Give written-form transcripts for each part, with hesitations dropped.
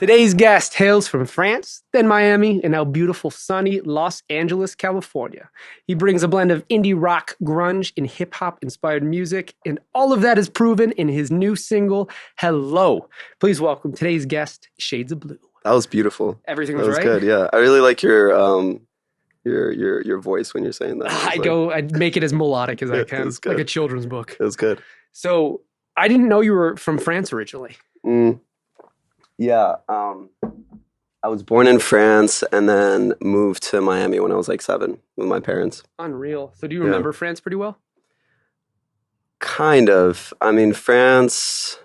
Today's guest hails from France, then Miami, and now beautiful sunny Los Angeles, California. He brings a blend of indie rock, grunge, and hip-hop inspired music, and all of that is proven in his new single, Hello. Please welcome today's guest, Shades of Blue. That was beautiful. Everything was right? That was good, yeah. I really like your voice when you're saying that. I make it as melodic as I can, like a children's book. It was good. So, I didn't know you were from France originally. Yeah, I was born in France and then moved to Miami when I was like 7 with my parents. Unreal. So do you remember France pretty well? Kind of. I mean, France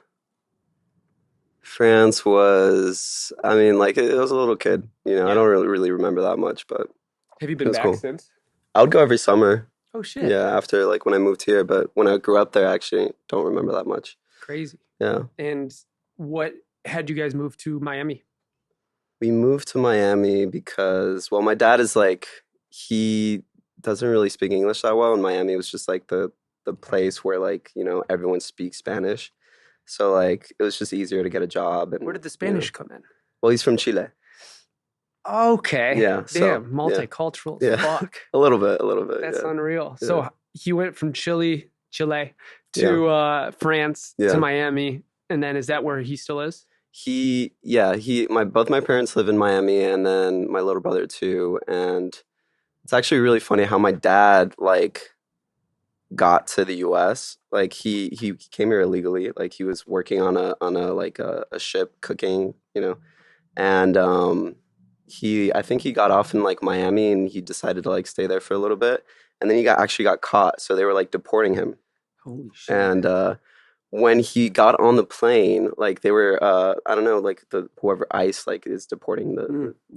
was, like it was a little kid, I don't really remember that much, but have you been back since? I would go every summer. Oh, shit. Yeah, after like when I moved here, but when I grew up there, I actually don't remember that much. Crazy. Yeah. And what had you guys move to Miami? We moved to Miami because, well, my dad is like, he doesn't really speak English that well, and Miami was just like the place where like, everyone speaks Spanish. So like, it was just easier to get a job. And where did the Spanish come in? Well, he's from Chile. Okay. Yeah. Damn, multicultural as fuck. A little bit. That's unreal. Yeah. So he went from Chile to France to Miami, and then is that where he still is? Both my parents live in Miami, and then my little brother too. And it's actually really funny how my dad like got to the U.S. Like he came here illegally. Like he was working on a ship cooking, and I think he got off in like Miami, and he decided to like stay there for a little bit, and then he actually got caught. So they were like deporting him. Holy shit! And when he got on the plane, like they were, I don't know, like whoever ICE like is deporting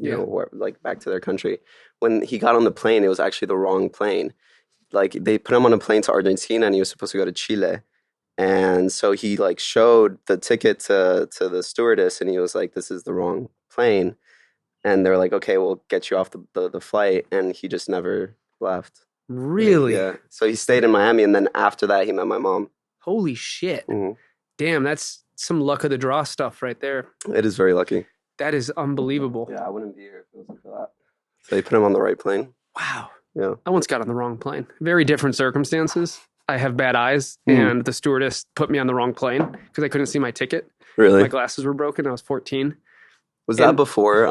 whoever, like back to their country. When he got on the plane, it was actually the wrong plane. Like they put him on a plane to Argentina, and he was supposed to go to Chile. And so he like showed the ticket to the stewardess, and he was like, "This is the wrong plane." And they're like, "Okay, we'll get you off the flight." And he just never left. Really? Yeah. So he stayed in Miami, and then after that, he met my mom. Holy shit. Mm-hmm. Damn, that's some luck of the draw stuff right there. It is very lucky. That is unbelievable. Yeah, I wouldn't be here if it wasn't for that. So they put him on the right plane. Wow. Yeah. I once got on the wrong plane. Very different circumstances. I have bad eyes, and the stewardess put me on the wrong plane because I couldn't see my ticket. Really? My glasses were broken. I was 14. Was that before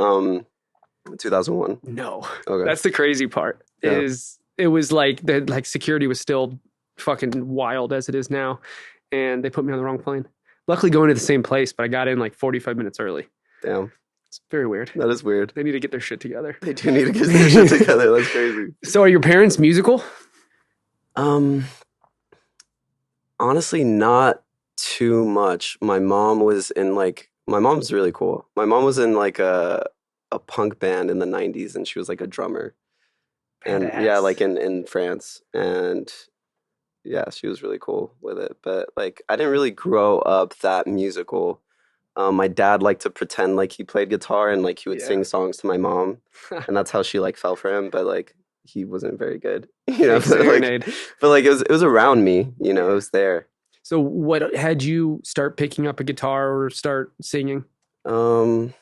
2001? No. Okay. That's the crazy part. Yeah. It was like security was still fucking wild as it is now, and they put me on the wrong plane. Luckily going to the same place, but I got in like 45 minutes early. Damn. It's very weird. That is weird. They need to get their shit together. They do need to get their shit together. That's crazy. So are your parents musical? Honestly, not too much. My mom's really cool. My mom was in like a punk band in the 90s, and she was like a drummer. Badass. And like in France. And yeah, she was really cool with it. But like, I didn't really grow up that musical. My dad liked to pretend like he played guitar, and like he would sing songs to my mom, and that's how she like fell for him. But like, he wasn't very good, but like it was around me, it was there. So what had you start picking up a guitar or start singing? You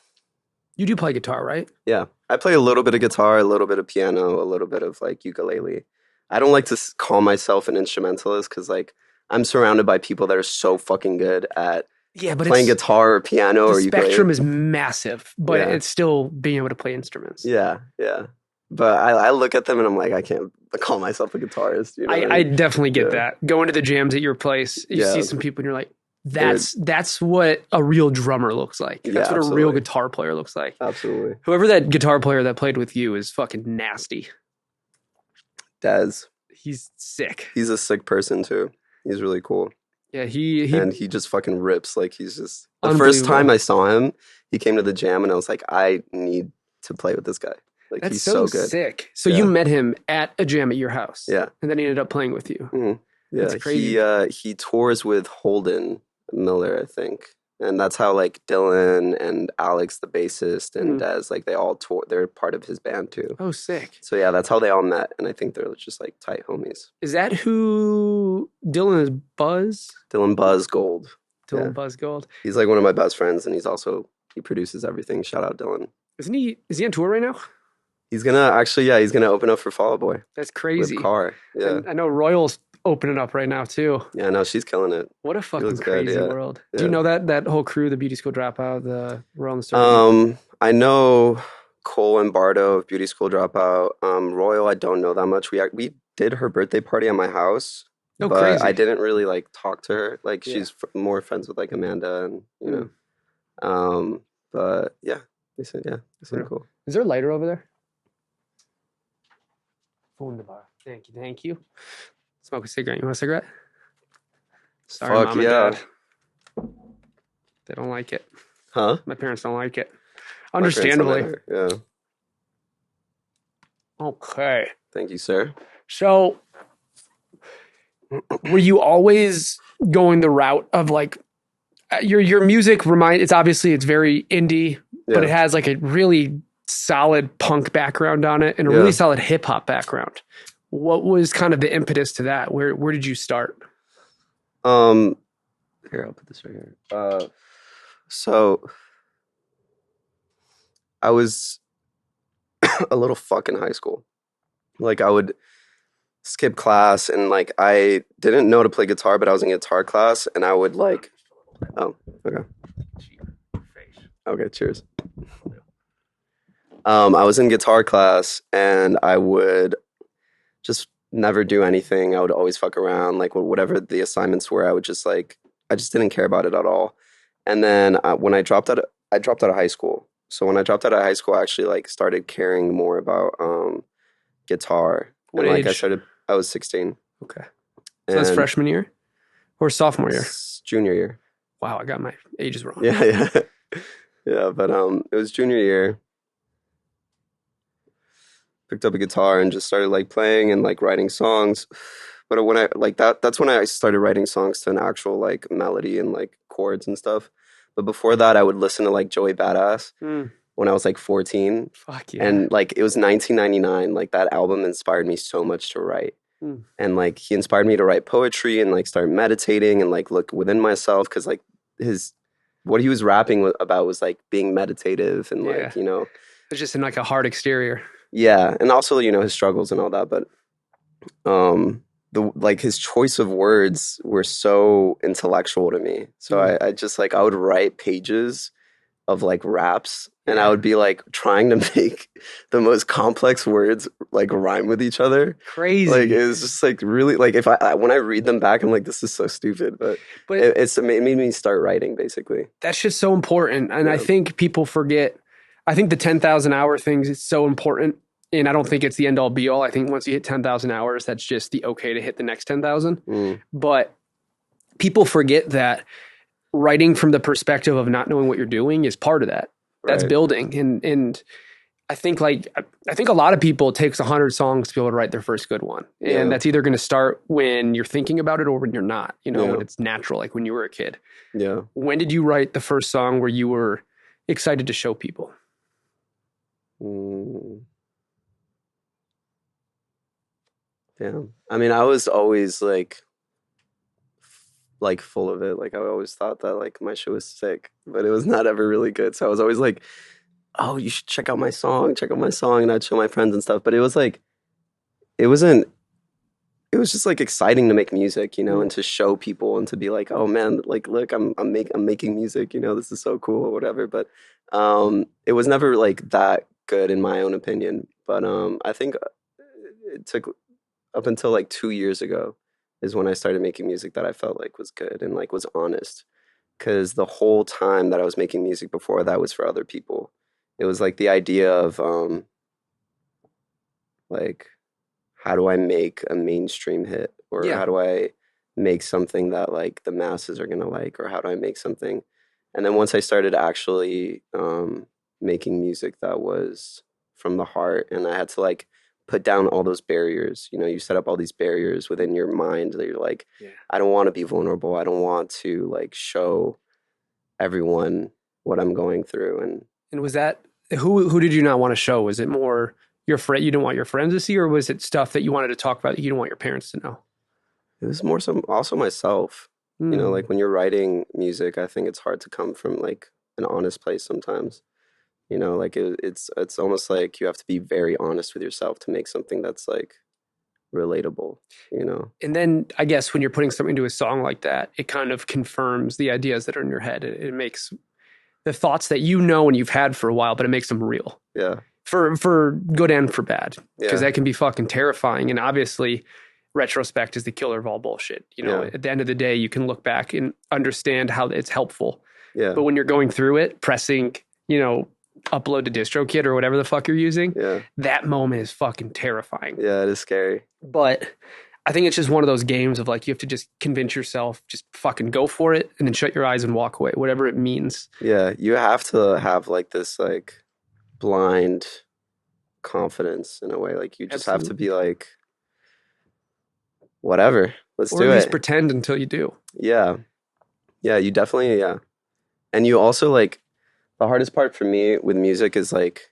do play guitar, right? Yeah, I play a little bit of guitar, a little bit of piano, a little bit of like ukulele. I don't like to call myself an instrumentalist because like I'm surrounded by people that are so fucking good at playing guitar or piano or ukulele. The spectrum is massive, but it's still being able to play instruments. Yeah. But I look at them and I'm like, I can't call myself a guitarist. I definitely get that. Going to the jams at your place, you see some people and you're like, that's what a real drummer looks like. That's what a real guitar player looks like. Absolutely. Whoever that guitar player that played with you is fucking nasty. Dez. He's sick. He's a sick person too. He's really cool. Yeah, and he just fucking rips. Like he's just the first time I saw him, he came to the jam and I was like, I need to play with this guy. Like that's he's so good. Sick. So you met him at a jam at your house. Yeah. And then he ended up playing with you. Mm-hmm. Yeah. That's crazy. He tours with Holden Miller, I think. And that's how like Dylan and Alex, the bassist, and Dez, like they all tour. They're part of his band too. Oh, sick. So yeah, that's how they all met. And I think they're just like tight homies. Is that who Dylan is? Buzz? Dylan Buzz Gold. Buzz Gold. He's like one of my best friends, and he He produces everything. Shout out Dylan. Is he on tour right now? He's gonna open up for Fall Out Boy. That's crazy. With Car. Yeah. And I know Royal's opening up right now too. Yeah, no, she's killing it. What a fucking crazy world. Yeah. Do you know that whole crew, the Beauty School Dropout, the Royal and the Circle? I know Cole and Bardo of Beauty School Dropout. Royal, I don't know that much. We did her birthday party at my house. Oh, but crazy. I didn't really like talk to her. Like she's more friends with like Amanda and you know. But yeah, they seem cool. Is there a lighter over there? Wunderbar. Thank you. Smoke a cigarette. You want a cigarette? Sorry, Fuck Mom and Dad. They don't like it. Huh? My parents don't like it. Understandably. Yeah. Okay. Thank you, sir. So, were you always going the route of like your music? It's very indie, but it has like a really solid punk background on it and a really solid hip hop background. What was kind of the impetus to that? Where did you start? Here, I'll put this right here. So I was a little fuck in high school. Like I would skip class and like I didn't know to play guitar, but I was in guitar class and I would like, oh, okay. Okay, cheers. I was in guitar class and I would just never do anything. I would always fuck around, like whatever the assignments were. I just didn't care about it at all. And then when I dropped out of high school. So when I dropped out of high school, I actually like started caring more about guitar. What and age? Like I was 16. Okay. So that's freshman year or sophomore year? Junior year. Wow, I got my ages wrong. Yeah. Yeah, but it was junior year. Picked up a guitar and just started like playing and like writing songs. But when I like that's when I started writing songs to an actual like melody and like chords and stuff. But before that, I would listen to like Joey Badass when I was like 14. Fuck yeah. And like it was 1999. Like that album inspired me so much to write. And like he inspired me to write poetry and like start meditating and like look within myself because like what he was rapping about was like being meditative and like, you know. It's just in like a hard exterior. Yeah. And also, you know, his struggles and all that. But his choice of words were so intellectual to me. So I just like, I would write pages of like raps and I would be like trying to make the most complex words like rhyme with each other. Crazy. Like it was just like really like when I read them back, I'm like, this is so stupid. But it made me start writing basically. That shit's so important. And I think people forget. I think the 10,000 hour thing is so important. And I don't think it's the end all be all. I think once you hit 10,000 hours, that's just the okay to hit the next 10,000. But people forget that writing from the perspective of not knowing what you're doing is part of that. That's building. And I think a lot of people, it takes 100 songs to be able to write their first good one. And that's either going to start when you're thinking about it or when you're not, you know, when it's natural, like when you were a kid. Yeah. When did you write the first song where you were excited to show people? Yeah. I mean, I was always like full of it. Like I always thought that like my shit was sick, but it was not ever really good. So I was always like, oh, you should check out my song. And I'd show my friends and stuff. But it was like, it was just like exciting to make music, you know, and to show people and to be like, oh man, like, look, I'm making music, you know, this is so cool or whatever. But it was never like that good in my own opinion. But I think it took up until like 2 years ago is when I started making music that I felt like was good and like was honest. Because the whole time that I was making music before that was for other people. It was like the idea of like, how do I make a mainstream hit? Or how do I make something that like the masses are going to like? Or how do I make something? And then once I started actually making music that was from the heart, and I had to like put down all those barriers. You know, you set up all these barriers within your mind that you're like, I don't want to be vulnerable. I don't want to like show everyone what I'm going through. And was that, who did you not want to show? Was it more your friend, you didn't want your friends to see, or was it stuff that you wanted to talk about that you didn't want your parents to know? It was more also myself. You know, like when you're writing music, I think it's hard to come from like an honest place sometimes. You know, like it's almost like you have to be very honest with yourself to make something that's like relatable, you know. And then I guess when you're putting something into a song like that, it kind of confirms the ideas that are in your head. It makes the thoughts that you know and you've had for a while, but it makes them real. Yeah. For good and for bad. Because Yeah. that can be fucking terrifying. And obviously, retrospect is the killer of all bullshit. You know, Yeah. at the end of the day, you can look back and understand how it's helpful. Yeah. But when you're going through it, pressing, you know, upload to DistroKid or whatever the fuck you're using, Yeah. that moment is fucking terrifying. Yeah, it is scary. But I think it's just one of those games of like, you have to just convince yourself, just fucking go for it and then shut your eyes and walk away, whatever it means. Yeah, you have to have like this like blind confidence in a way. Like you just have to be like, whatever, let's Or do at least it. pretend until you do. Yeah. Yeah, you definitely, yeah. And you also like, the hardest part for me with music is like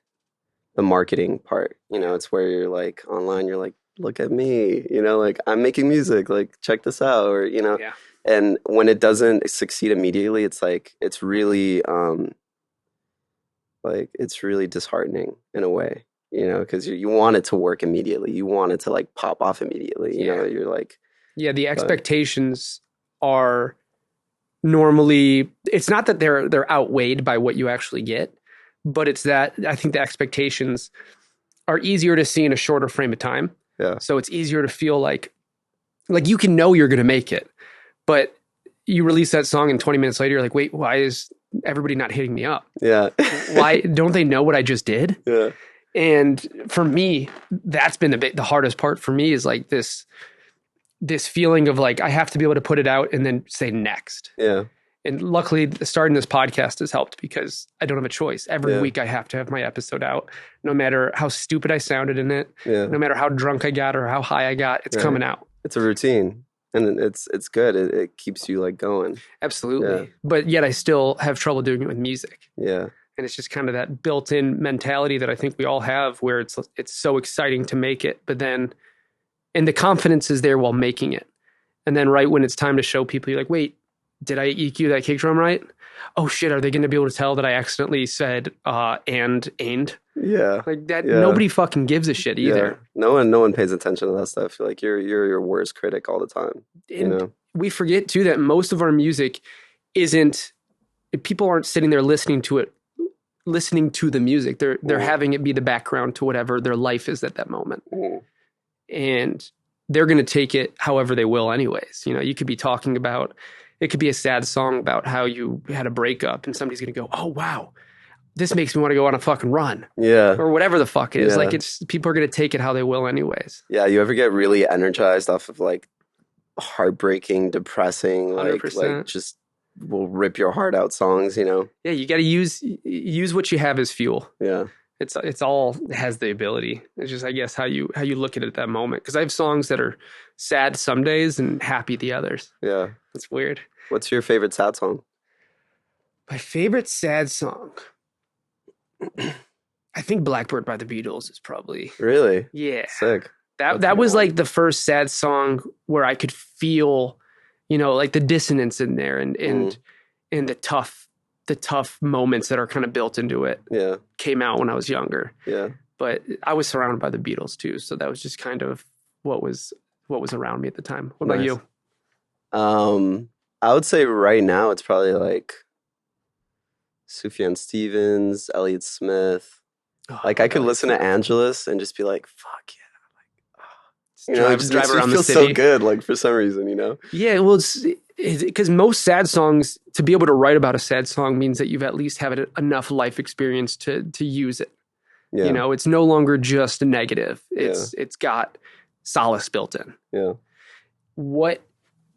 the marketing part. You know, it's where you're like online, you're like, look at me, you know, like I'm making music, like check this out, or, you know. Yeah. And when it doesn't succeed immediately, it's like, it's really disheartening in a way, you know, because you want it to work immediately. You want it to like pop off immediately, you know, you're like. Yeah, the expectations are normally, it's not that they're outweighed by what you actually get, but it's that I think the expectations are easier to see in a shorter frame of time. Yeah. So it's easier to feel like you can know you're going to make it, but you release that song and 20 minutes later, you're like, wait, why is everybody not hitting me up? Yeah. Why don't they know what I just did? Yeah. And for me, that's been the hardest part for me is like this feeling of like, I have to be able to put it out and then say next. Yeah. And luckily starting this podcast has helped because I don't have a choice. Every week I have to have my episode out, no matter how stupid I sounded in it, no matter how drunk I got or how high I got, it's coming out. It's a routine. And it's good. It keeps you like going. Absolutely. Yeah. But yet I still have trouble doing it with music. Yeah. And it's just kind of that built-in mentality that I think we all have where it's so exciting to make it, but then, and the confidence is there while making it. And then right when it's time to show people, you're like, wait, did I EQ that kick drum right? Oh shit, are they going to be able to tell that I accidentally said and ain't? Yeah. Like that, nobody fucking gives a shit either. Yeah. No one pays attention to that stuff. Like you're your worst critic all the time. And you know? We forget too that most of our music isn't, people aren't sitting there listening to the music. They're having it be the background to whatever their life is at that moment. And they're going to take it however they will anyways. You know, you could be talking about, it could be a sad song about how you had a breakup and somebody's going to go, oh, wow, this makes me want to go on a fucking run. Yeah. Or whatever the fuck it is. Yeah. Like people are going to take it how they will anyways. Yeah. You ever get really energized off of like heartbreaking, depressing, 100%. like just will rip your heart out songs, you know? Yeah. You got to use what you have as fuel. Yeah. It's all has the ability. It's just, I guess, how you look at it at that moment. Because I have songs that are sad some days and happy the others. Yeah. It's weird. What's your favorite sad song? My favorite sad song, I think Blackbird by the Beatles is probably. Really? Yeah. Sick. That was like the first sad song where I could feel, you know, like the dissonance in there and the tough moments that are kind of built into it. Yeah. Came out when I was younger. Yeah. But I was surrounded by the Beatles too, so that was just kind of what was around me at the time. What about you? I would say right now it's probably like Sufjan Stevens, Elliott Smith. Like I could listen to Angelus and just be like, "Fuck yeah!" Like, you know, it just drive makes me around feel the city. so good. Like for some reason, you know. Yeah, well, it's because most sad songs, to be able to write about a sad song means that you've at least had enough life experience to use it. Yeah. You know, it's no longer just a negative. It's got solace built in. Yeah. What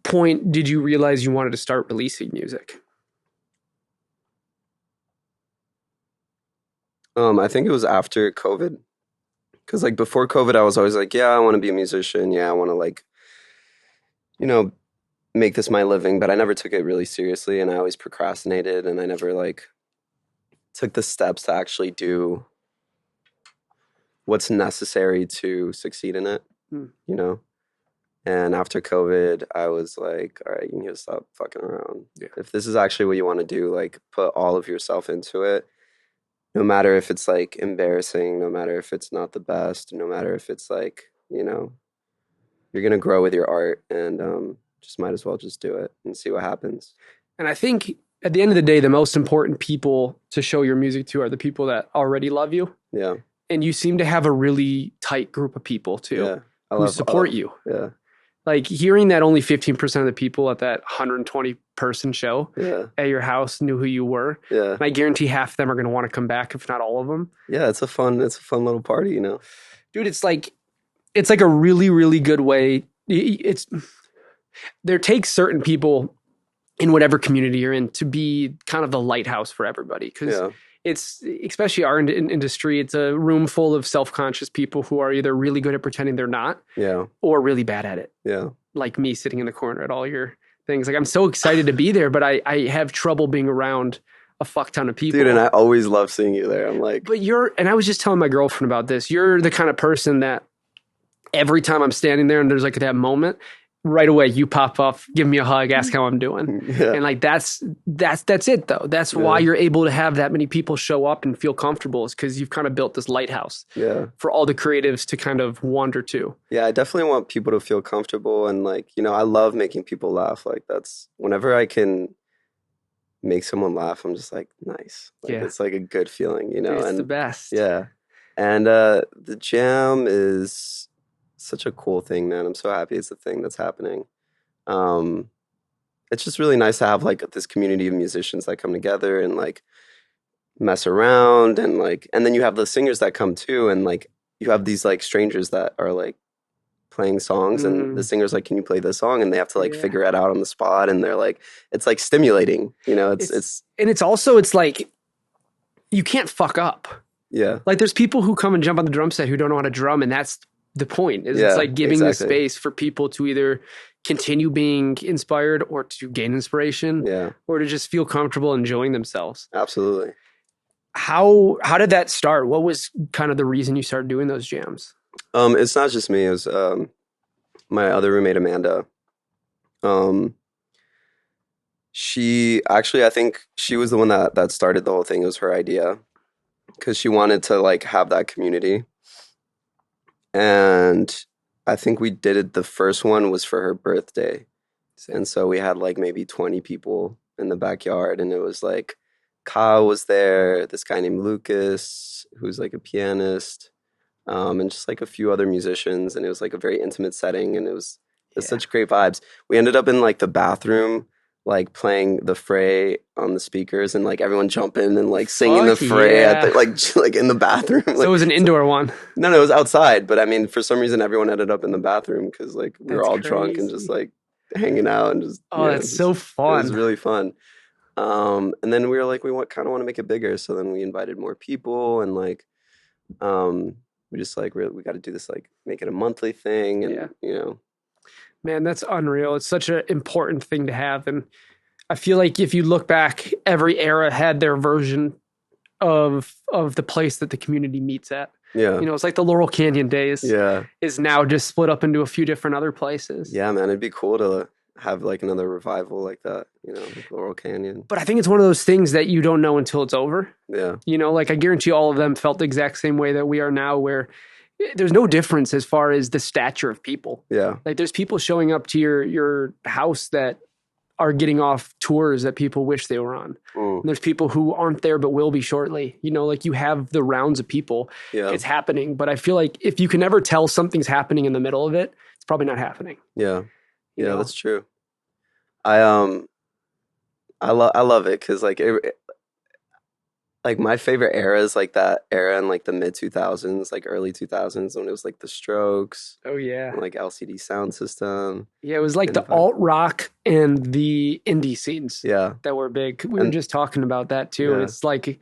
point did you realize you wanted to start releasing music? I think it was after COVID. Because like before COVID, I was always like, yeah, I want to be a musician. Yeah, I want to like, you know, make this my living. But I never took it really seriously, and I always procrastinated, and I never like took the steps to actually do what's necessary to succeed in it. You know, And after COVID, I was like, all right, you need to stop fucking around. Yeah. If this is actually what you want to do, like put all of yourself into it. No matter if it's like embarrassing, no matter if it's not the best, no matter if it's like, you're gonna grow with your art and just might as well just do it and see what happens. And I think at the end of the day, the most important people to show your music to are the people that already love you. Yeah. And you seem to have a really tight group of people too, Yeah. who support you. Yeah. Like hearing that only 15% of the people at that 120 person show at your house knew who you were. Yeah. And I guarantee half of them are going to want to come back, if not all of them. Yeah. It's a fun little party, Dude, it's like a really, really good way. There takes certain people in whatever community you're in to be kind of the lighthouse for everybody. Because it's, especially our industry, it's a room full of self-conscious people who are either really good at pretending they're not or really bad at it. Yeah. Like me sitting in the corner at all your things. Like I'm so excited to be there, but I have trouble being around a fuck ton of people. Dude, and I always love seeing you there. I'm like... But and I was just telling my girlfriend about this. You're the kind of person that every time I'm standing there and there's like that moment, right away you pop up, give me a hug, ask how I'm doing. Yeah. And like that's it though. That's why you're able to have that many people show up and feel comfortable, is because you've kind of built this lighthouse for all the creatives to kind of wander to. Yeah, I definitely want people to feel comfortable, and like, I love making people laugh. Like that's whenever I can make someone laugh, I'm just like, nice. Like it's like a good feeling, It's and the best. Yeah. And the jam is such a cool thing, man. I'm so happy it's a thing that's happening. It's just really nice to have like this community of musicians that come together and like mess around, and like, and then you have the singers that come too, and like you have these like strangers that are like playing songs, and the singer's like, can you play this song? And they have to like figure it out on the spot, and they're like, it's like stimulating, it's and it's also, it's like you can't fuck up. Yeah. Like there's people who come and jump on the drum set who don't know how to drum, and that's the point. Is it's like giving the space for people to either continue being inspired or to gain inspiration, or to just feel comfortable enjoying themselves. Absolutely. How did that start? What was kind of the reason you started doing those jams? It's not just me. It was my other roommate, Amanda. She actually, I think she was the one that started the whole thing. It was her idea, because she wanted to like have that community. And I think we did it. The first one was for her birthday. And so we had like maybe 20 people in the backyard, and it was like Kyle was there, this guy named Lucas, who's like a pianist, and just like a few other musicians. And it was like a very intimate setting, and it was such great vibes. We ended up in like the bathroom, like playing the Fray on the speakers, and like everyone jumping and like singing the Fray at the, like in the bathroom. So it was an indoor one. No, it was outside. But I mean, for some reason, everyone ended up in the bathroom because like we were all drunk and just like hanging out and just. That's so fun. It was really fun. And then we were like, we kind of want to make it bigger. So then we invited more people, and like, we just like we got to do this, like make it a monthly thing, and Man, that's unreal. It's such an important thing to have. And I feel like if you look back, every era had their version of the place that the community meets at. Yeah. It's like the Laurel Canyon days is now just split up into a few different other places. Yeah, man, it'd be cool to have like another revival like that, like Laurel Canyon. But I think it's one of those things that you don't know until it's over. Yeah. Like I guarantee all of them felt the exact same way that we are now, where there's no difference as far as the stature of people. Yeah. Like there's people showing up to your house that are getting off tours that people wish they were on. And there's people who aren't there but will be shortly. Like you have the rounds of people. Yeah. It's happening. But I feel like if you can ever tell something's happening in the middle of it, it's probably not happening. Yeah. Yeah, that's true. I love it, because like like my favorite era is like that era in like the mid 2000s, like early 2000s, when it was like the Strokes. Oh yeah. And like LCD Sound System. Yeah, it was like the alt rock and the indie scenes. Yeah. That were big. We were just talking about that too. And it's like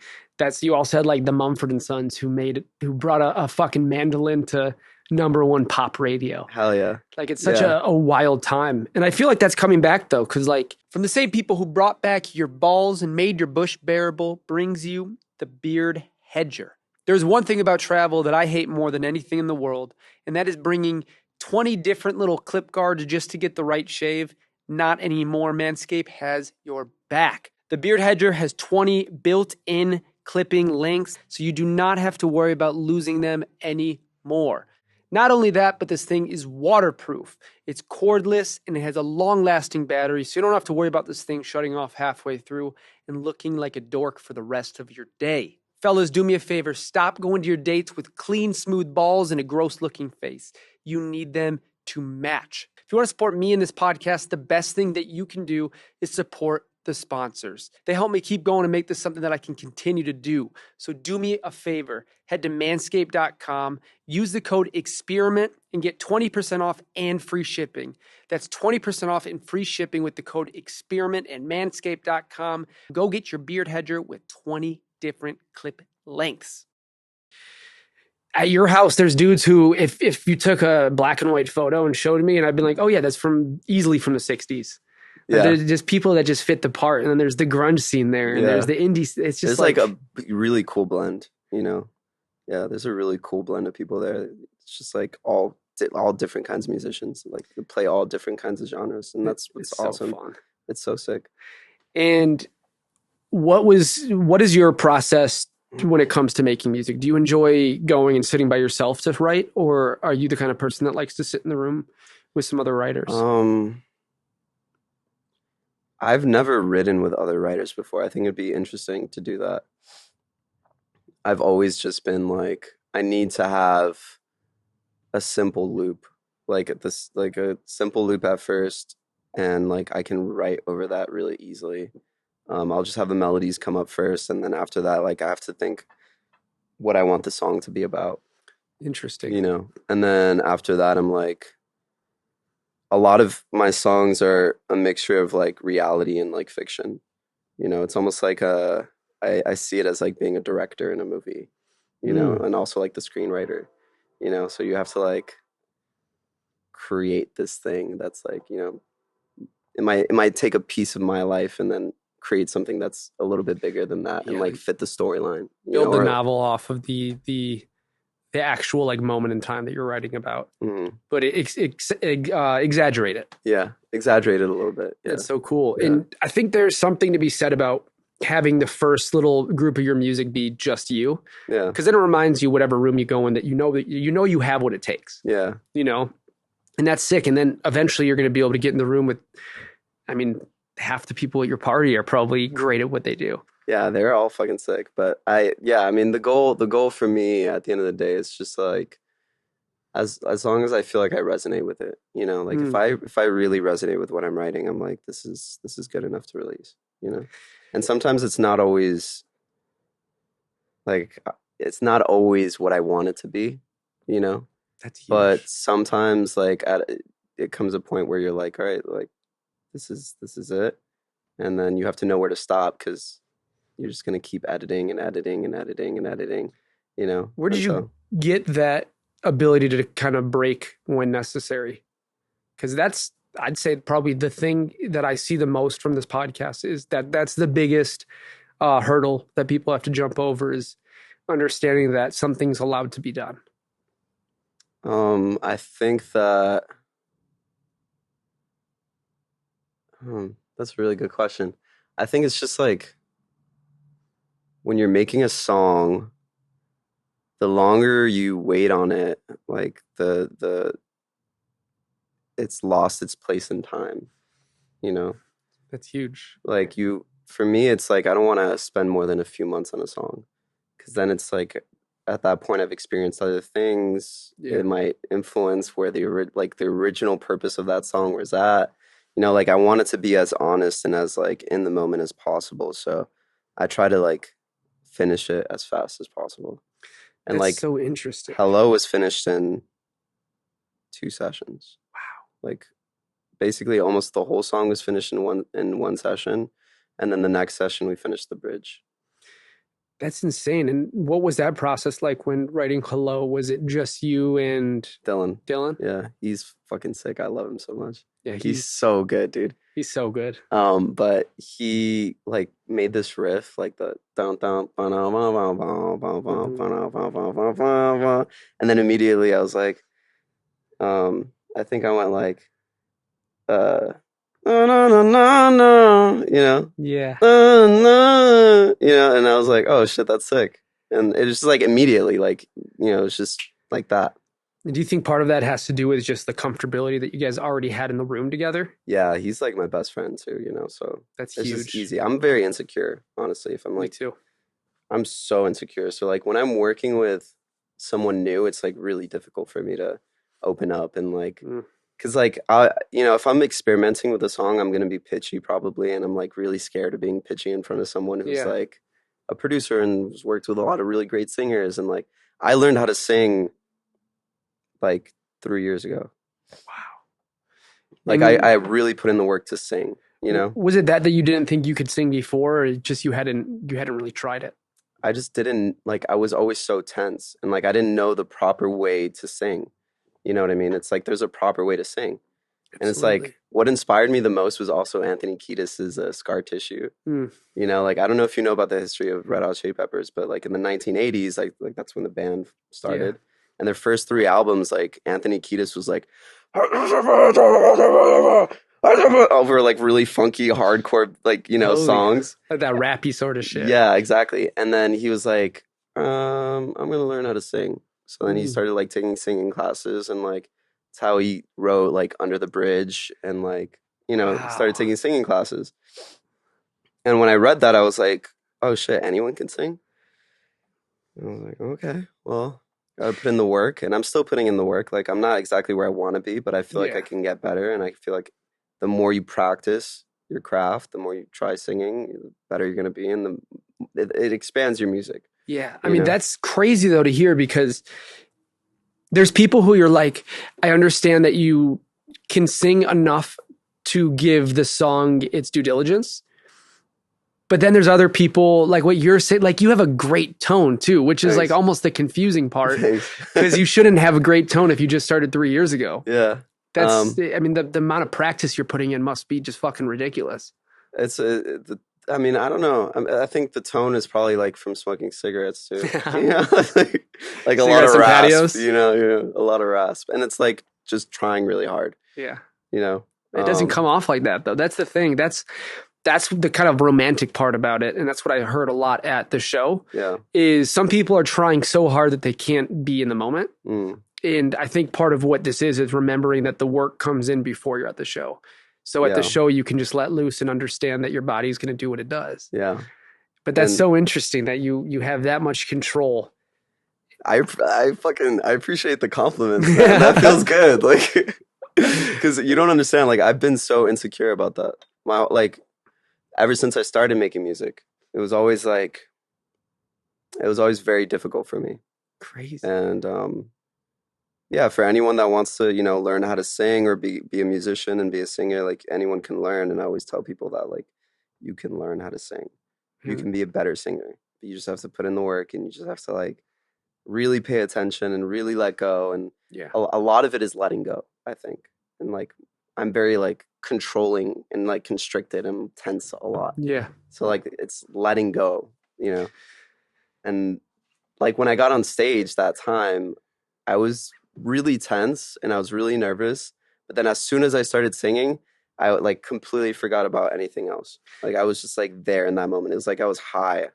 you also had like the Mumford & Sons who brought a fucking mandolin to #1 pop radio. Hell yeah. Like it's such a wild time. And I feel like that's coming back though, because like from the same people who brought back your balls and made your bush bearable brings you the beard hedger. There's one thing about travel that I hate more than anything in the world, and that is bringing 20 different little clip guards just to get the right shave. Not anymore. Manscaped has your back. The Beard Hedger has 20 built-in clipping lengths, so you do not have to worry about losing them anymore. Not only that, but this thing is waterproof. It's cordless and it has a long-lasting battery, so you don't have to worry about this thing shutting off halfway through and looking like a dork for the rest of your day. Fellas, do me a favor. Stop going to your dates with clean, smooth balls and a gross-looking face. You need them to match. If you want to support me in this podcast, the best thing that you can do is support the sponsors. They help me keep going and make this something that I can continue to do. So do me a favor. Head to manscaped.com, use the code EXPERIMENT, and get 20% off and free shipping. That's 20% off and free shipping with the code EXPERIMENT at manscaped.com. Go get your beard hedger with 20 different clip lengths. At your house, there's dudes who, if you took a black and white photo and showed me, and I'd be like, oh yeah, that's easily from the 60s. Yeah. There's just people that just fit the part, and then there's the grunge scene there, and there's the indie. It's just there's like a really cool blend, you know? Yeah, there's a really cool blend of people there. It's just like all different kinds of musicians, like they play all different kinds of genres, and that's what's awesome. So fun. It's so sick. And what is your process when it comes to making music? Do you enjoy going and sitting by yourself to write, or are you the kind of person that likes to sit in the room with some other writers? I've never written with other writers before. I think it'd be interesting to do that. I've always just been like, I need to have a simple loop, like a simple loop at first, and like I can write over that really easily. I'll just have the melodies come up first, and then after that, like I have to think what I want the song to be about. Interesting. You know, and then after that, I'm like, a lot of my songs are a mixture of like reality and like fiction. You know, it's almost like I see it as like being a director in a movie, you know, and also like the screenwriter, you know, so you have to like create this thing that's like, you know, it might take a piece of my life and then create something that's a little bit bigger than that and like fit the storyline. Build the novel off of the actual like moment in time that you're writing about, but exaggerate it. Yeah, exaggerate it a little bit. Yeah. That's so cool. Yeah. And I think there's something to be said about having the first little group of your music be just you. Yeah. Because then it reminds you whatever room you go in that you have what it takes. Yeah. You know, and that's sick. And then eventually you're going to be able to get in the room with, I mean, half the people at your party are probably great at what they do. Yeah, they're all fucking sick. But I mean, the goal for me at the end of the day is just like, as long as I feel like I resonate with it, you know, like if I really resonate with what I'm writing, I'm like, this is good enough to release, you know. And sometimes it's not always what I want it to be, you know. That's huge. But sometimes like it comes a point where you're like, all right, like this is it, and then you have to know where to stop because you're just going to keep editing and editing and editing and editing, you know. Where did you get that ability to kind of break when necessary? Because that's, I'd say, probably the thing that I see the most from this podcast is that's the biggest hurdle that people have to jump over, is understanding that something's allowed to be done. I think that that's a really good question. I think it's just like, when you're making a song, the longer you wait on it, like it's lost its place in time, you know? That's huge. Like for me, it's like, I don't want to spend more than a few months on a song, because then it's like, at that point I've experienced other things. Yeah. It might influence where the original purpose of that song was at, you know, like I want it to be as honest and as like in the moment as possible. So I try to like finish it as fast as possible. And that's like, so interesting. Hello was finished in 2 sessions. Wow. Like basically almost the whole song was finished in one session, and then the next session we finished the bridge. That's insane. And what was that process like when writing Hello? Was it just you and Dylan? Yeah, he's fucking sick. I love him so much. Yeah, he's so good, dude. He's so good. But he like made this riff, like the down, and then immediately I was like, I think I went like, no, no, no, no, no, Yeah. and I was like, oh shit, that's sick. And it was just like immediately, like, it's just like that. Do you think part of that has to do with just the comfortability that you guys already had in the room together? Yeah, he's like my best friend too, so That's it's just huge. easy. I'm very insecure, honestly. If I'm Me like, too. I'm so insecure. So like when I'm working with someone new, it's like really difficult for me to open up and like, Mm. because like if I'm experimenting with a song, I'm gonna be pitchy probably, and I'm like really scared of being pitchy in front of someone who's Yeah. like a producer and has worked with a lot of really great singers. And like I learned how to sing like 3 years ago. Wow. Like I really put in the work to sing, Was it that you didn't think you could sing before, or just you hadn't really tried it? I just didn't like, I was always so tense and like I didn't know the proper way to sing. You know what I mean? It's like there's a proper way to sing. And it's Absolutely. like what inspired me the most was also Anthony Kiedis's Scar Tissue. Mm. Like I don't know if you know about the history of Red Hot Chili Peppers, but like in the 1980s, like that's when the band started. Yeah. And their first 3 albums, like Anthony Kiedis was like over like really funky hardcore like Oh yeah. songs. Like that rappy sort of shit. Yeah, exactly. And then he was like, I'm gonna learn how to sing. So then he Mm. started like taking singing classes, and like it's how he wrote like Under the Bridge, and like started Wow. taking singing classes. And when I read that, I was like, oh shit, anyone can sing? And I was like, okay, well, gotta put in the work, and I'm still putting in the work. Like I'm not exactly where I want to be, but I feel like I Yeah. can get better, and I feel like the more you practice your craft, the more you try singing, the better you're gonna be, and it expands your music. Yeah. I You mean, know? that's crazy though to hear, because there's people who you're like, I understand that you can sing enough to give the song its due diligence. But then there's other people like what you're saying, like you have a great tone too, which is like Thanks. almost the confusing part, Thanks. because you shouldn't have a great tone if you just started 3 years ago. Yeah. That's, I mean, the amount of practice you're putting in must be just fucking ridiculous. It's I mean, I don't know. I think the tone is probably like from smoking cigarettes too. Like a lot Cigarettes of and rasp, patios. a lot of rasp, and it's like just trying really hard. Yeah. It It doesn't come off like that though. That's the thing. That's the kind of romantic part about it. And that's what I heard a lot at the show Yeah. is some people are trying so hard that they can't be in the moment. Mm. And I think part of what this is remembering that the work comes in before you're at the show. So at the Yeah. show, you can just let loose and understand that your body's going to do what it does. Yeah. But that's And- so interesting that you have that much control. I appreciate the compliments, man. That feels good. Like, because you don't understand. Like, I've been so insecure about that. Ever since I started making music, it was always very difficult for me. Crazy. And yeah, for anyone that wants to, learn how to sing or be a musician and be a singer, like anyone can learn. And I always tell people that like you can learn how to sing. You can be a better singer. You just have to put in the work, and you just have to like really pay attention and really let go. And Yeah. a lot of it is letting go, I think. And like I'm very like controlling and like constricted and tense a lot. Yeah. So like it's letting go, And like when I got on stage that time, I was really tense and I was really nervous. But then as soon as I started singing, I like completely forgot about anything else. Like I was just like there in that moment. It was like I was high.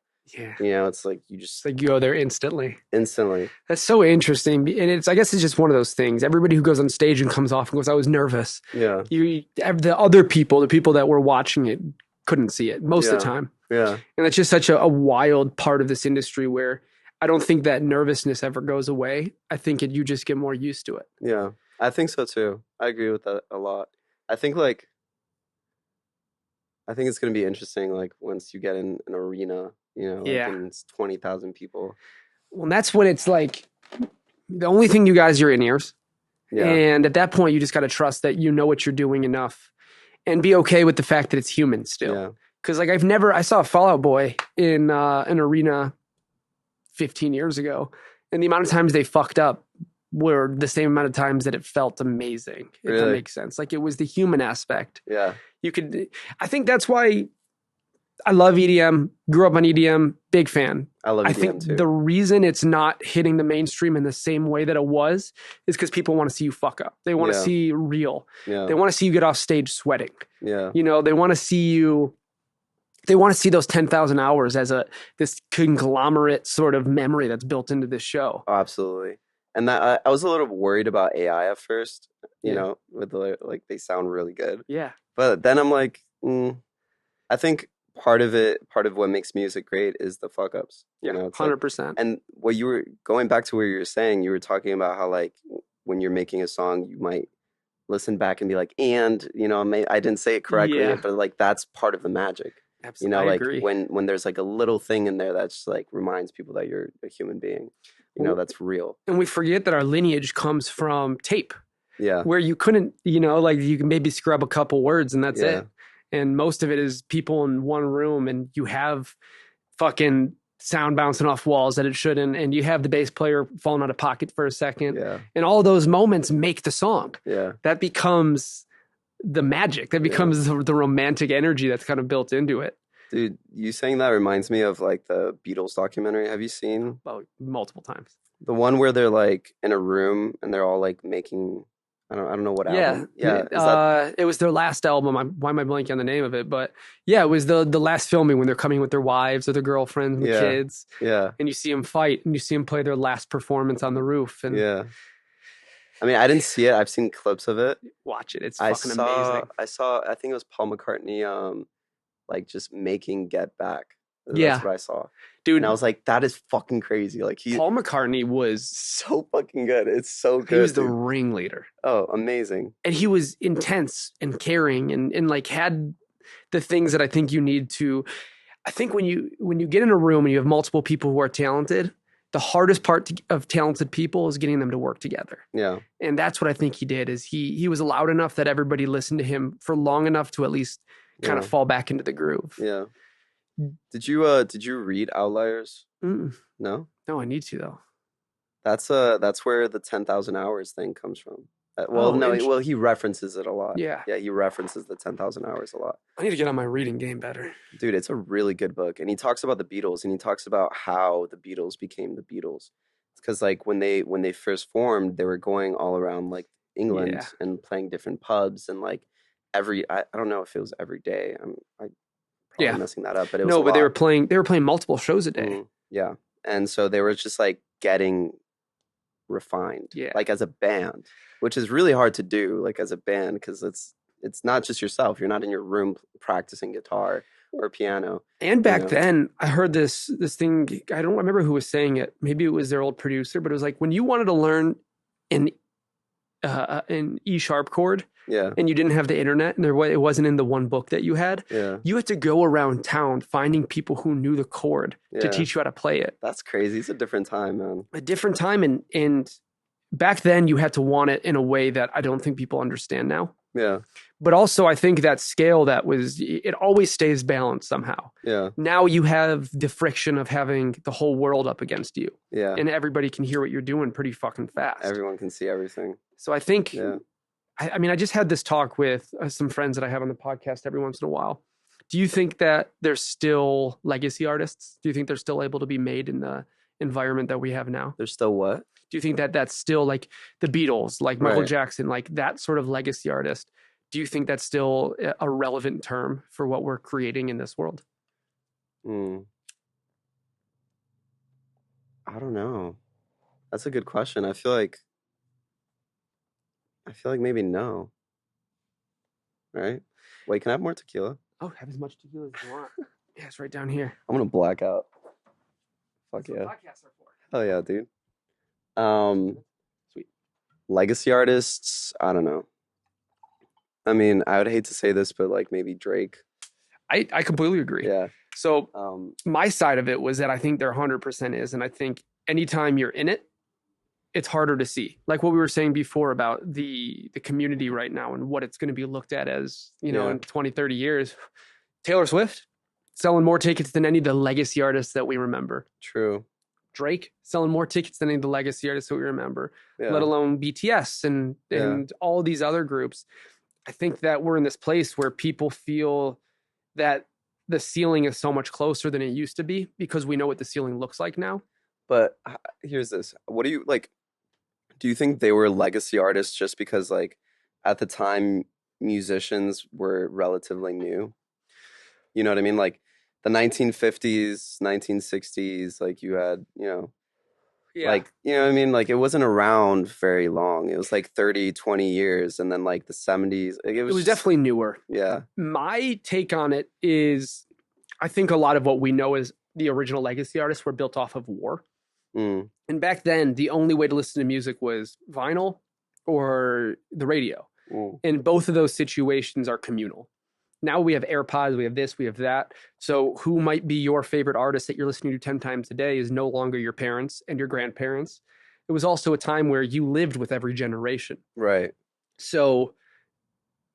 Yeah. It's like you just It's like you go there instantly. instantly. That's so interesting. And I guess it's just one of those things. Everybody who goes on stage and comes off and goes, I was nervous. Yeah. The other people, the people that were watching it, couldn't see it most of the time. Yeah. And that's just such a wild part of this industry where I don't think that nervousness ever goes away. I think you just get more used to it. Yeah. I think so too. I agree with that a lot. I think it's going to be interesting, like once you get in an arena, and it's 20,000 people. Well, that's when it's like the only thing you guys are in ears. Yeah. And at that point, you just got to trust that you know what you're doing enough and be okay with the fact that it's human still. Yeah. Because like I saw Fall Out Boy in an arena 15 years ago, and the amount of times they fucked up were the same amount of times that it felt amazing, if that Really? makes sense. Like it was the human aspect. Yeah. I think that's why I love EDM, grew up on EDM, big fan. I love I EDM think too. the reason it's not hitting the mainstream in the same way that it was is because people want to see you fuck up. They want to Yeah. see real. Yeah. They want to see you get off stage sweating. Yeah. You know, they want to see you. They want to see those 10,000 hours as this conglomerate sort of memory that's built into this show. Oh, absolutely. And that I was a little worried about AI at first, you Yeah. know, with the like they sound really good. Yeah. But then I'm like, I think part of what makes music great is the fuck ups. You know, it's like, 100%. and what you were going back to where you were saying, you were talking about how like when you're making a song, you might listen back and be like, and you know, I didn't say it correctly, Yeah. but like that's part of the magic. Absolutely. You know, I like agree. when there's like a little thing in there that's like reminds people that you're a human being. You know, that's real. And we forget that our lineage comes from tape. Yeah. Where you couldn't, you know, like you can maybe scrub a couple words and that's Yeah. it. And most of it is people in one room and you have fucking sound bouncing off walls that it shouldn't. And you have the bass player falling out of pocket for a second. Yeah. And all those moments make the song. Yeah. That becomes the magic. That becomes the romantic energy that's kind of built into it. Dude, you saying that reminds me of like the Beatles documentary. Have you seen? Well, multiple times. The one where they're like in a room and they're all like making I don't know what album. Yeah. It was their last album. Why am I blanking on the name of it? But yeah, it was the last filming when they're coming with their wives or their girlfriends and kids. Yeah. And you see them fight and you see them play their last performance on the roof. And yeah. I mean, I didn't see it. I've seen clips of it. Watch it. It's fucking amazing. I think it was Paul McCartney like just making Get Back. Yeah. That's what I saw. Dude, and I was like, that is fucking crazy. Like Paul McCartney was so fucking good. It's so good. He was the ringleader. Oh, amazing. And he was intense and caring and like had the things that I think you need to. I think when you get in a room and you have multiple people who are talented, the hardest part of talented people is getting them to work together. Yeah. And that's what I think he did is he was loud enough that everybody listened to him for long enough to at least kind of fall back into the groove. Yeah. Did you read Outliers? Mm. No? No, I need to though. That's where the 10,000 hours thing comes from. He references it a lot. Yeah. Yeah, he references the 10,000 hours a lot. I need to get on my reading game better. Dude, it's a really good book. And he talks about the Beatles and he talks about how the Beatles became the Beatles. Because like when they first formed, they were going all around like England and playing different pubs and like I don't know if it was every day. I'm probably messing that up, but it was they were playing multiple shows a day. Mm, yeah. And so they were just like getting refined. Yeah. Like as a band, which is really hard to do, like as a band, because it's not just yourself. You're not in your room practicing guitar or piano. And back then, I heard this thing. I don't remember who was saying it. Maybe it was their old producer, but it was like when you wanted to learn an E sharp chord, and you didn't have the internet, and it wasn't in the one book that you had. Yeah. You had to go around town finding people who knew the chord to teach you how to play it. That's crazy. It's a different time, man. A different time, and back then you had to want it in a way that I don't think people understand now. Yeah. But also, I think that scale it always stays balanced somehow. Yeah. Now you have the friction of having the whole world up against you. Yeah. And everybody can hear what you're doing pretty fucking fast. Everyone can see everything. So I think, I mean, I just had this talk with some friends that I have on the podcast every once in a while. Do you think that there's still legacy artists? Do you think they're still able to be made in the environment that we have now? There's still what? Do you think that that's still like the Beatles, like Michael Jackson, like that sort of legacy artist? Do you think that's still a relevant term for what we're creating in this world? I don't know. That's a good question. I feel like maybe no. Right? Wait, can I have more tequila? Oh, have as much tequila as you want. Yeah, it's right down here. I'm gonna black out. Fuck That's yeah. what podcasts are for. Hell yeah, dude. Sweet. Legacy artists, I don't know. I mean, I would hate to say this, but like maybe Drake. I completely agree. Yeah. So my side of it was that I think there 100% is. And I think anytime you're in it, it's harder to see. Like what we were saying before about the community right now and what it's going to be looked at as, in 20, 30 years. Taylor Swift selling more tickets than any of the legacy artists that we remember. True. Drake selling more tickets than any of the legacy artists that we remember, let alone BTS and all these other groups. I think that we're in this place where people feel that the ceiling is so much closer than it used to be because we know what the ceiling looks like now. But here's this. What do you like? Do you think they were legacy artists just because, like, at the time, musicians were relatively new? You know what I mean? Like, the 1950s, 1960s, like, you had, like, you know what I mean? Like, it wasn't around very long. It was like 30, 20 years. And then, like, the 70s, like, it was just, definitely newer. yeah. My take on it is I think a lot of what we know as the original legacy artists were built off of war. Mm, And back then, the only way to listen to music was vinyl or the radio. And both of those situations are communal. Now we have AirPods, we have this, we have that. So who might be your favorite artist that you're listening to 10 times a day is no longer your parents and your grandparents. It was also a time where you lived with every generation. right. So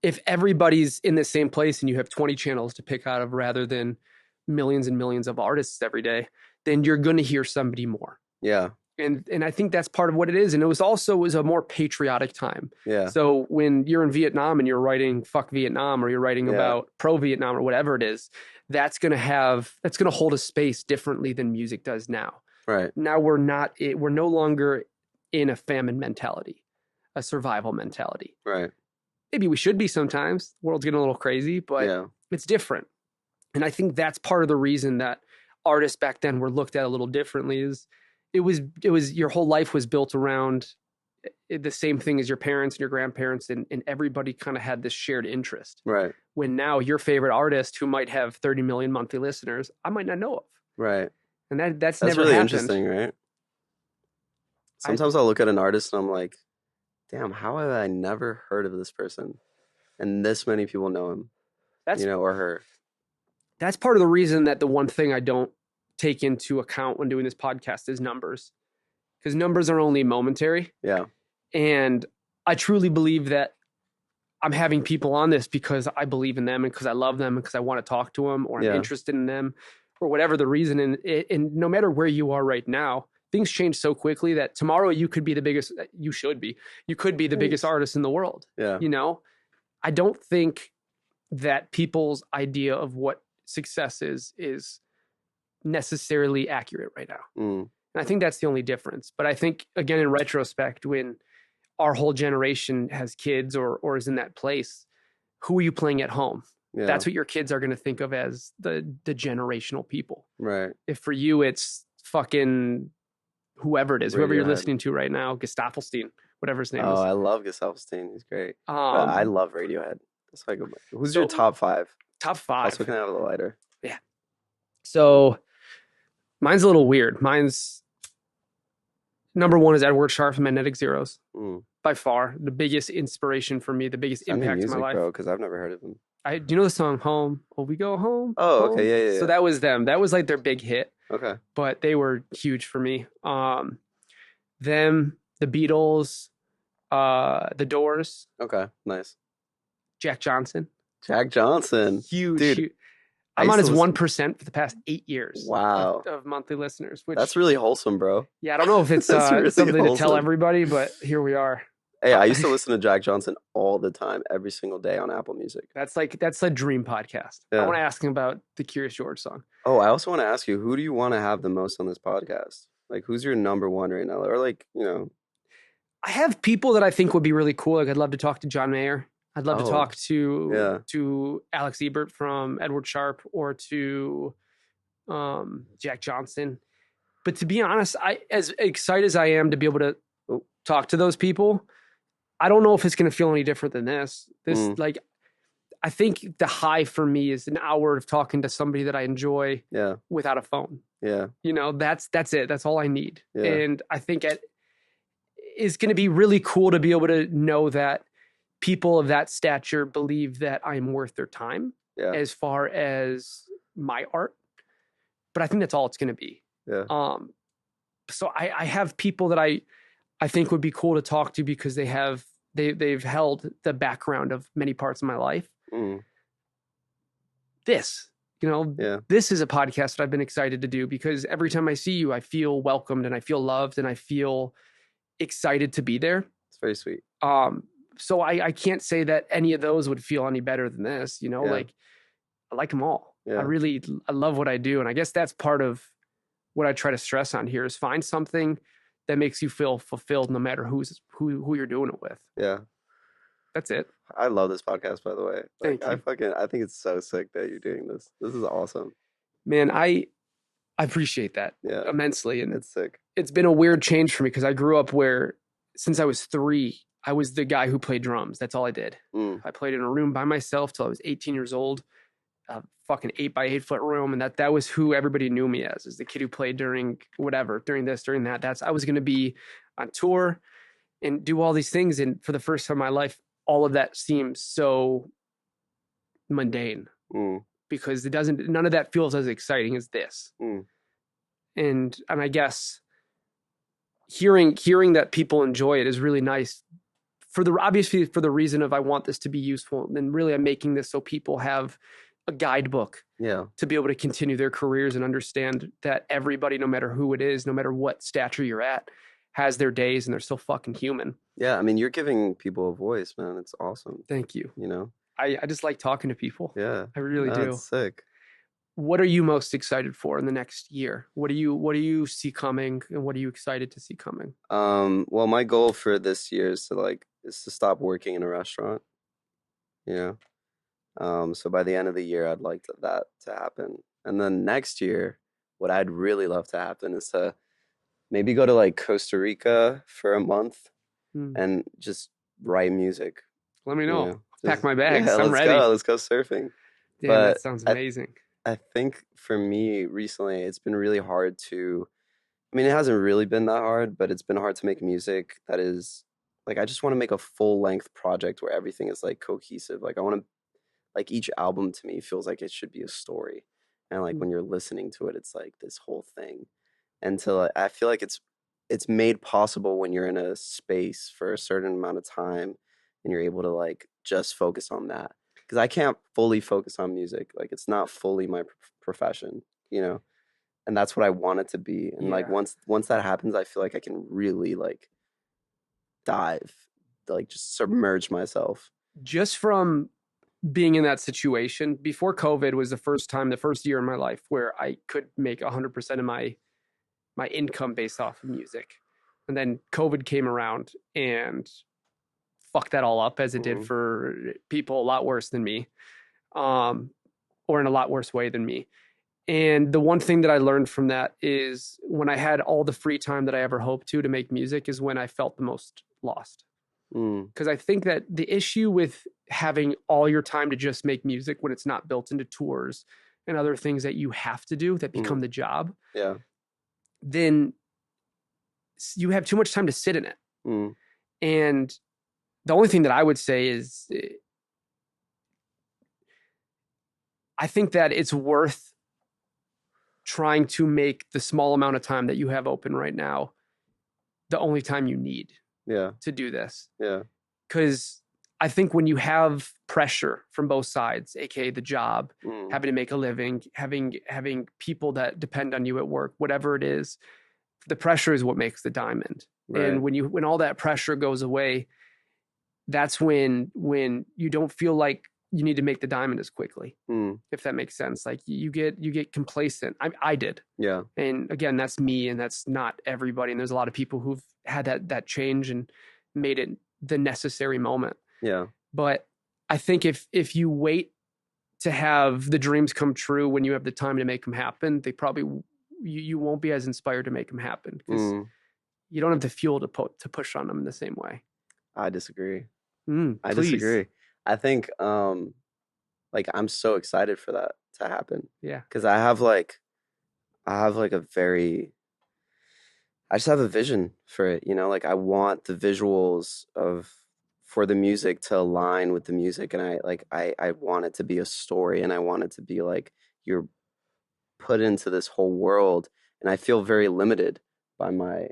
if everybody's in the same place and you have 20 channels to pick out of rather than millions and millions of artists every day, then you're going to hear somebody more. Yeah. And I think that's part of what it is. And it was a more patriotic time. Yeah. So when you're in Vietnam and you're writing fuck Vietnam or you're writing about pro Vietnam or whatever it is, that's going to hold a space differently than music does now. Right. Now we're no longer in a famine mentality, a survival mentality. Right. Maybe we should be sometimes. The world's getting a little crazy, but it's different. And I think that's part of the reason that artists back then were looked at a little differently is it was your whole life was built around the same thing as your parents and your grandparents and everybody kind of had this shared interest. Right. When now your favorite artist who might have 30 million monthly listeners, I might not know of. Right. And that's never really happened. Interesting, right? Sometimes I'll look at an artist and I'm like, damn, how have I never heard of this person? And this many people know him, or her. That's part of the reason that the one thing I don't take into account when doing this podcast is numbers, because numbers are only momentary. Yeah. And I truly believe that I'm having people on this because I believe in them and because I love them and because I want to talk to them or I'm interested in them or whatever the reason. And no matter where you are right now, things change so quickly that tomorrow you could be the biggest, you could be the biggest artist in the world. Yeah. I don't think that people's idea of what success is necessarily accurate right now. And I think that's the only difference. But I think, again, in retrospect, when our whole generation has kids or is in that place, who are you playing at home? Yeah. That's what your kids are going to think of as the generational people. Right. If for you, it's fucking whoever it is, whoever you're listening to right now, Gustaffelstein, whatever his name is. Oh, I love Gustaffelstein. He's great. I love Radiohead. That's why I go back. Who's your top five? Top five. I was looking out of the lighter. Yeah. So mine's a little weird. Mine's number one is Edward Sharpe and Magnetic Zeros. By far the biggest inspiration for me, the biggest impact in my life. Because I've never heard of them. Do you know the song Home? Will we go home? Oh, home? okay. Yeah. So that was them. That was like their big hit. Okay. But they were huge for me. Them, the Beatles, the Doors. Okay, nice. Jack Johnson. Huge. Dude, I'm on his 1% for the past 8 years. Wow. Of monthly listeners. Which, that's really wholesome, bro. Yeah, I don't know if it's really something wholesome to tell everybody, but here we are. Hey, I used to listen to Jack Johnson all the time, every single day on Apple Music. That's a dream podcast. Yeah. I want to ask him about the Curious George song. Oh, I also want to ask you, who do you want to have the most on this podcast? Like, who's your number one right now? Or like, I have people that I think would be really cool. Like, I'd love to talk to John Mayer. I'd love to talk to Alex Ebert from Edward Sharpe or to Jack Johnson. But to be honest, as excited as I am to be able to talk to those people, I don't know if it's going to feel any different than this. I think the high for me is an hour of talking to somebody that I enjoy without a phone. Yeah. That's it. That's all I need. Yeah. And I think it's going to be really cool to be able to know that people of that stature believe that I'm worth their time as far as my art. But I think that's all it's going to be. Yeah. So I have people that I think would be cool to talk to because they've held the background of many parts of my life. This is a podcast that I've been excited to do because every time I see you, I feel welcomed and I feel loved and I feel excited to be there. It's very sweet. So I can't say that any of those would feel any better than this, like I like them all. I love what I do. And I guess that's part of what I try to stress on here is find something that makes you feel fulfilled no matter who you're doing it with. Yeah. That's it. I love this podcast, by the way. Like, Thank you. I think it's so sick that you're doing this. This is awesome. Man, I appreciate that Yeah. immensely. And It's sick. it's been a weird change for me because I grew up where since I was 3, I was the guy who played drums. That's all I did. I played in a room by myself till I was 18 years old, a fucking 8x8 foot room. And that was who everybody knew me as the kid who played during whatever, during this, during that. I was going to be on tour and do all these things. And for the first time in my life, all of that seems so mundane because none of that feels as exciting as this. And I guess hearing that people enjoy it is really nice obviously for the reason of I want this to be useful. And really I'm making this so people have a guidebook to be able to continue their careers and understand that everybody, no matter who it is, no matter what stature you're at, has their days and they're still fucking human. Yeah, I mean, you're giving people a voice, man. It's awesome. Thank you. You know? I just like talking to people. Yeah. I really do. That's sick. What are you most excited for in the next year? What do you see coming and what are you excited to see coming? Well, my goal for this year is to stop working in a restaurant. You know? So by the end of the year I'd like that to happen. And then next year, what I'd really love to happen is to maybe go to like Costa Rica for a month and just write music. Let me know. You know, pack my bags. Yeah, I'm ready. Let's go surfing. Damn, that sounds amazing. I think for me recently, it's been really hard I mean, it hasn't really been that hard, but it's been hard to make music that is like, I just want to make a full length project where everything is like cohesive. Like I want to, like each album to me feels like it should be a story. And like when you're listening to it, it's like this whole thing. And I feel like it's made possible when you're in a space for a certain amount of time and you're able to like just focus on that. Because I can't fully focus on music. Like it's not fully my profession, you know? And that's what I want it to be. And like once that happens, I feel like I can really like dive, like just submerge myself. Just from being in that situation, before COVID was the first year in my life where I could make 100% of my income based off of music. And then COVID came around and fucked that all up as it did for people a lot worse than me, or in a lot worse way than me. And the one thing that I learned from that is when I had all the free time that I ever hoped to make music is when I felt the most lost. Because I think that the issue with having all your time to just make music when it's not built into tours and other things that you have to do that become the job, then you have too much time to sit in it. And the only thing that I would say is I think that it's worth trying to make the small amount of time that you have open right now the only time you need to do this. Because I think when you have pressure from both sides, aka the job, having to make a living, having people that depend on you at work, whatever it is, the pressure is what makes the diamond. Right. And when all that pressure goes away, that's when you don't feel like you need to make the diamond as quickly, if that makes sense. Like you get complacent. I did. Yeah. And again, that's me, and that's not everybody. And there's a lot of people who've had that change and made it the necessary moment. Yeah. But I think if you wait to have the dreams come true when you have the time to make them happen, they probably you won't be as inspired to make them happen because you don't have the fuel to push on them in the same way. I disagree. I disagree. I think like I'm so excited for that to happen. Yeah. Because I just have a vision for it, you know, like I want the visuals for the music to align with the music, and I want it to be a story, and I want it to be like you're put into this whole world, and I feel very limited by my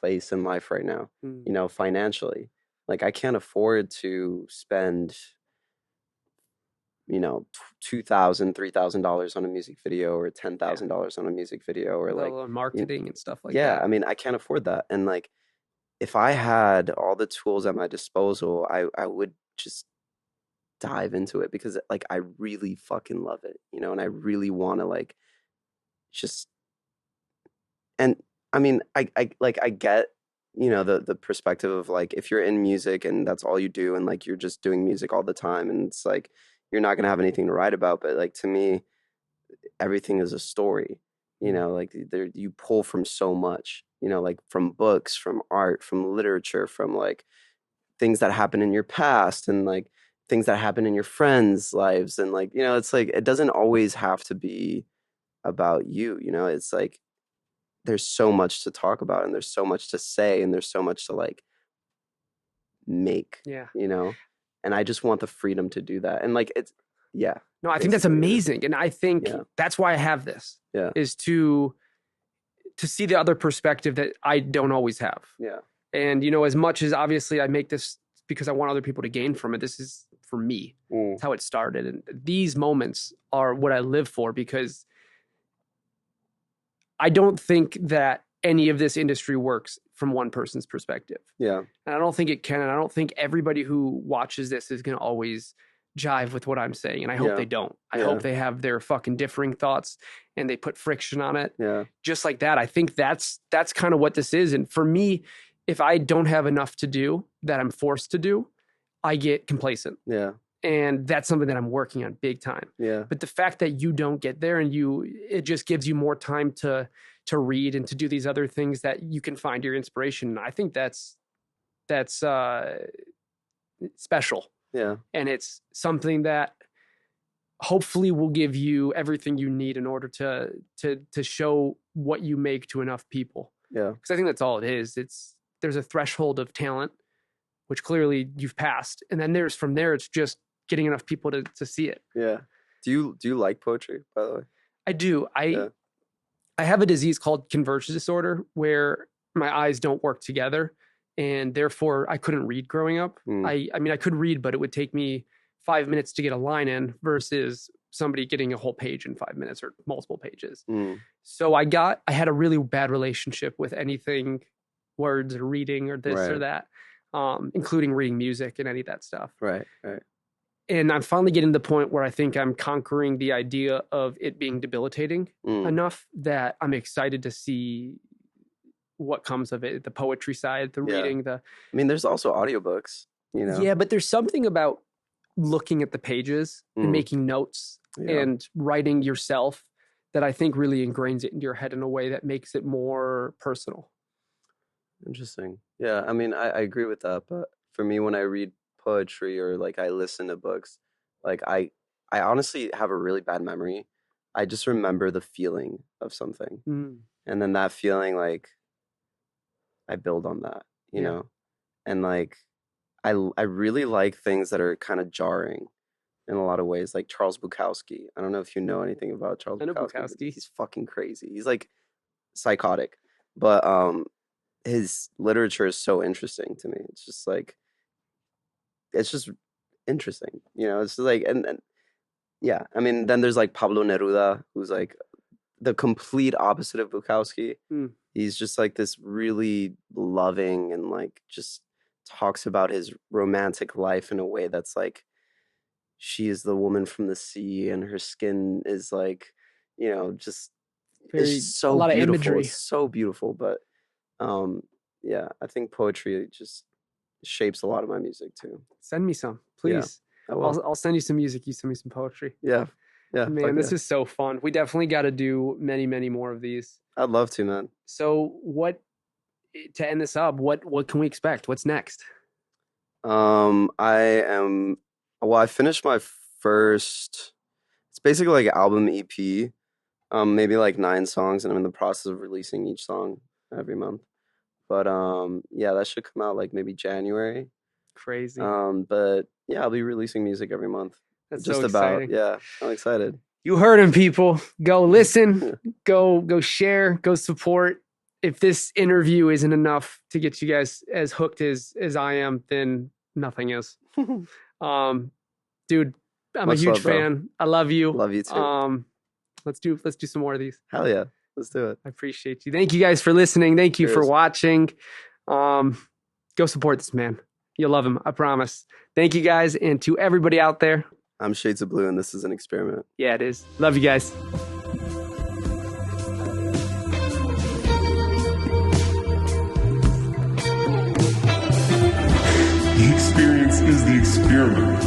place in life right now, you know, financially. Like I can't afford to spend, you know, $2,000, $3,000 on a music video, or $10,000 on a music video, or like marketing and stuff like that. Yeah, I mean, I can't afford that. And like, if I had all the tools at my disposal, I would just dive into it because like I really fucking love it, you you know, and I really want to like just, and I mean, I get, you know, the perspective of like, if you're in music and that's all you do and like you're just doing music all the time and it's like you're not gonna have anything to write about. But like to me, everything is a story, you know, like there you pull from so much, you know, like from books, from art, from literature, from like things that happen in your past and like things that happen in your friends' lives. And like, you know, it's like it doesn't always have to be about you, you know, it's like there's so much to talk about and there's so much to say and there's so much to like make, Yeah. you know, and I just want the freedom to do that. And like it's, yeah. No, I think that's basically, amazing. And I think Yeah. that's why I have this, Yeah. is to see the other perspective that I don't always have. Yeah. And, you know, as much as obviously I make this because I want other people to gain from it, this is for me. It's how it started. And these moments are what I live for, because I don't think that any of this industry works from one person's perspective. Yeah. And I don't think it can. And I don't think everybody who watches this is going to always jive with what I'm saying. And I hope Yeah. they don't. I Yeah. hope they have their fucking differing thoughts and they put friction on it. Yeah. Just like that. I think that's kind of what this is. And for me, if I don't have enough to do that I'm forced to do, I get complacent. Yeah. And that's something that I'm working on big time. Yeah. But the fact that you don't get there and it just gives you more time to read and to do these other things that you can find your inspiration. And I think that's special. Yeah. And it's something that hopefully will give you everything you need in order to show what you make to enough people. Yeah. Because I think that's all it is. There's a threshold of talent, which clearly you've passed. And then from there, it's just getting enough people to see it. Yeah. Do you like poetry, by the way? I do. I have a disease called convergence disorder where my eyes don't work together. And therefore, I couldn't read growing up. I mean, I could read, but it would take me 5 minutes to get a line in versus somebody getting a whole page in 5 minutes or multiple pages. So I had a really bad relationship with anything, words or reading or this or that, including reading music and any of that stuff. Right, right. And I'm finally getting to the point where I think I'm conquering the idea of it being debilitating enough that I'm excited to see what comes of it, the poetry side, the reading, I mean, there's also audiobooks, you know? Yeah, but there's something about looking at the pages and making notes and writing yourself that I think really ingrains it into your head in a way that makes it more personal. Interesting. Yeah, I mean, I agree with that. But for me, when I read poetry or like I listen to books, like I honestly have a really bad memory. I just remember the feeling of something. And then that feeling, like, I build on that, you know? And like, I really like things that are kind of jarring in a lot of ways, like Charles Bukowski. I don't know if you know anything about Charles Bukowski. He's fucking crazy. He's like psychotic, but his literature is so interesting to me. It's just like, it's just interesting, you know? It's just like, and yeah, I mean, then there's like Pablo Neruda, who's like the complete opposite of Bukowski. He's just like this really loving and like just talks about his romantic life in a way that's like, she is the woman from the sea and her skin is like, you know, just it's so a lot beautiful. Of imagery. It's so beautiful. But yeah, I think poetry just shapes a lot of my music too. Send me some, please. Yeah, I'll send you some music. You send me some poetry. Yeah. Yeah. Man, this is so fun. We definitely got to do many, many more of these. I'd love to, man. So to end this up, what can we expect? What's next? I finished my first, it's basically like an album EP, maybe like 9 songs, and I'm in the process of releasing each song every month. But yeah, that should come out like maybe January. Crazy. But yeah, I'll be releasing music every month. That's just so about, yeah, I'm excited. You heard him, people. Go listen, go share, go support. If this interview isn't enough to get you guys as hooked as I am, then nothing is. Dude, I'm Much a huge love, bro. Fan. I love you. Love you too. Let's do some more of these. Hell yeah. Let's do it. I appreciate you. Thank you guys for listening. Thank you for watching. Go support this man. You'll love him. I promise. Thank you guys. And to everybody out there, I'm Shades of Blue, and this is an experiment. Yeah, it is. Love you guys. The experience is the experiment.